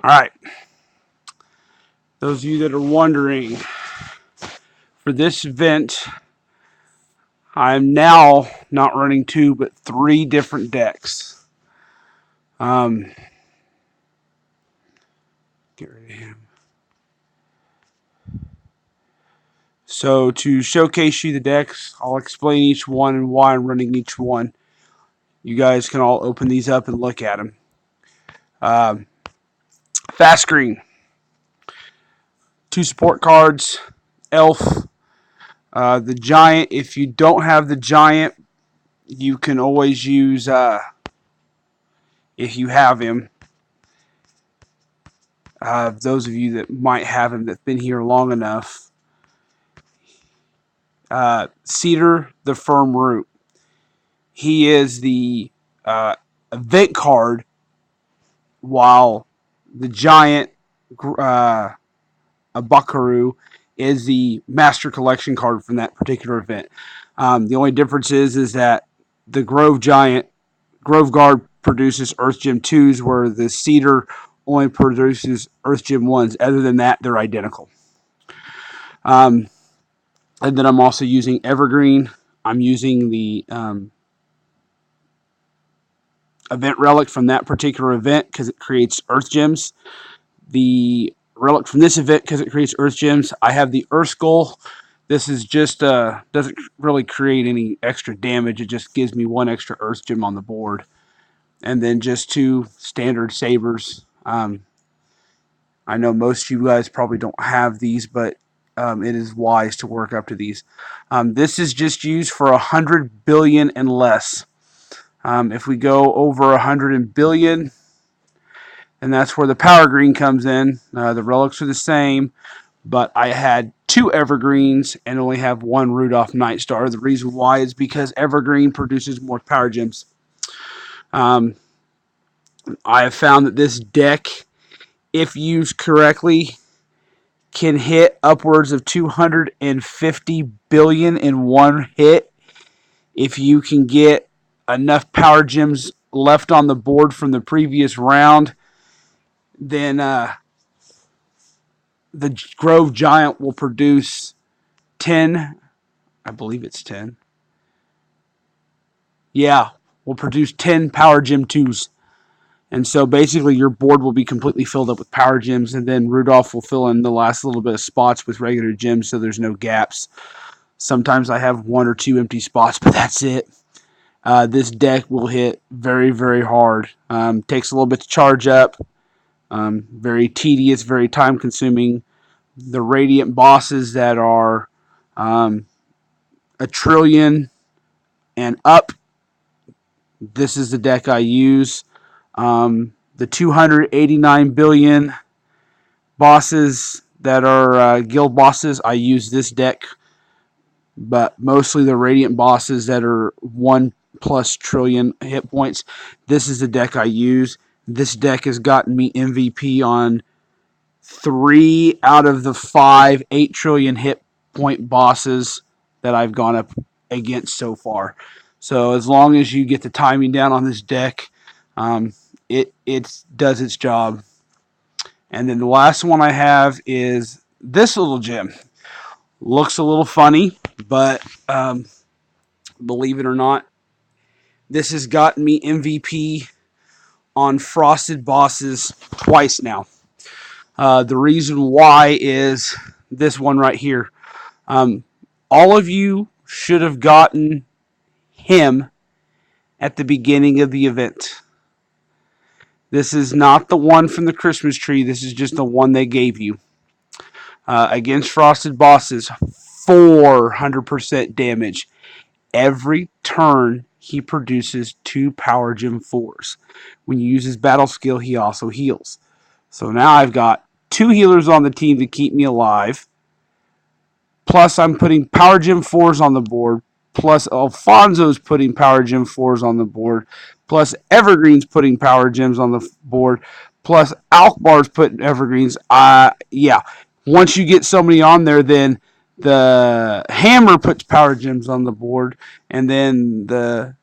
Alright, those of you that are wondering, for this event, I'm now not running 2 but 3 different decks. Get rid of him. So to showcase you the decks, I'll explain each one and why I'm running each one. You guys can all open these up and look at them. Fast Green. 2 support cards. Elf. The Giant. If you don't have the Giant, you can always use, if you have him, those of you that might have him that've been here long enough. Cedar the Firm Root. He is the event card, while the Giant, a Buckaroo, is the Master Collection card from that particular event. The only difference is that the Grove Guard produces Earth Gem 2s, where the Cedar only produces Earth Gem 1s. Other than that, they're identical. And then I'm also using Evergreen. I'm using the event relic from that particular event because it creates Earth Gems. The relic from this event because it creates Earth Gems. I have the Earth Skull. This is just doesn't really create any extra damage. It just gives me 1 extra Earth Gem on the board. And then just 2 standard sabers. I know most of you guys probably don't have these, but it is wise to work up to these. This is just used for 100 billion and less. If we go over 100 billion, and that's where the Power Green comes in. The relics are the same, but I had 2 Evergreens and only have 1 Rudolph Nightstar. The reason why is because Evergreen produces more Power Gems. I have found that this deck, if used correctly, can hit upwards of 250 billion in 1 hit. If you can get enough Power Gems left on the board from the previous round, then the Grove Giant will produce 10. I believe it's 10. Yeah, will produce 10 Power Gem 2s. And so basically your board will be completely filled up with Power Gems, and then Rudolph will fill in the last little bit of spots with regular gems so there's no gaps. Sometimes I have 1 or 2 empty spots, but that's it. This deck will hit very, very hard. Takes a little bit to charge up. Very tedious, very time consuming. The Radiant bosses that are 1 trillion and up, this is the deck I use. The 289 billion bosses that are guild bosses, I use this deck. But mostly the Radiant bosses that are 1+ trillion hit points, this is the deck I use. This deck has gotten me MVP on 3 out of the 5 8 trillion hit point bosses that I've gone up against so far. So as long as you get the timing down on this deck, it does its job. And then the last one I have is this little gem. Looks a little funny, but believe it or not, this has gotten me MVP on Frosted Bosses twice now. The reason why is this one right here. All of you should have gotten him at the beginning of the event. This is not the one from the Christmas tree. This is just the one they gave you. Against Frosted Bosses, 400% damage. Every turn, he produces 2 Power Gem 4s. When you use his battle skill, he also heals. So now I've got 2 healers on the team to keep me alive. Plus, I'm putting Power Gem 4s on the board. Plus, Alfonso's putting Power Gem 4s on the board. Plus, Evergreen's putting Power Gems on the board. Plus, Alkbar's putting Evergreens. Yeah. Once you get so many on there, then the Hammer puts Power Gems on the board. And then the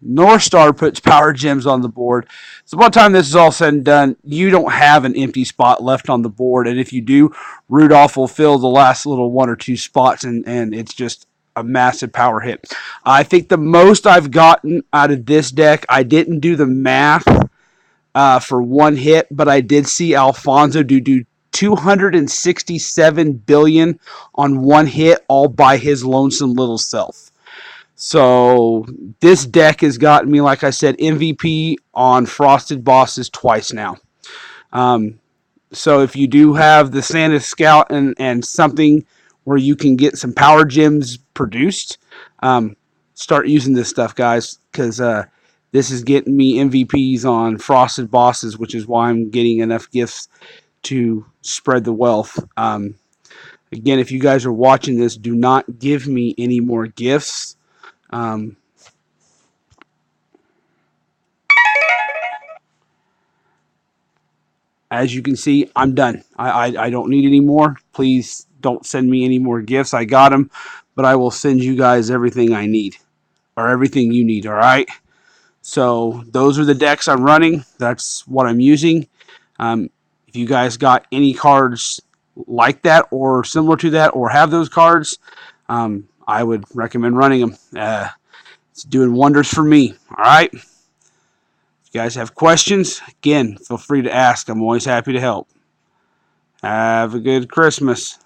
North Star puts power gems on the board. So by the time this is all said and done, you don't have an empty spot left on the board. And if you do, Rudolph will fill the last little one or two spots, and it's just a massive power hit. I think the most I've gotten out of this deck, I didn't do the math for one hit, but I did see Alfonso do 267 billion on one hit, all by his lonesome little self. So this deck has gotten me, like I said, MVP on Frosted Bosses twice now. So if you do have the Santa Scout and something where you can get some power gems produced, start using this stuff, guys, because this is getting me MVPs on Frosted Bosses, which is why I'm getting enough gifts to spread the wealth. Again, if you guys are watching this, do not give me any more gifts. As you can see, I'm done. I don't need any more. Please don't send me any more gifts. I got them, but I will send you guys everything I need, or everything you need, all right? So those are the decks I'm running. That's what I'm using. If you guys got any cards like that or similar to that or have those cards, I would recommend running them. It's doing wonders for me. All right. If you guys have questions, again, feel free to ask. I'm always happy to help. Have a good Christmas.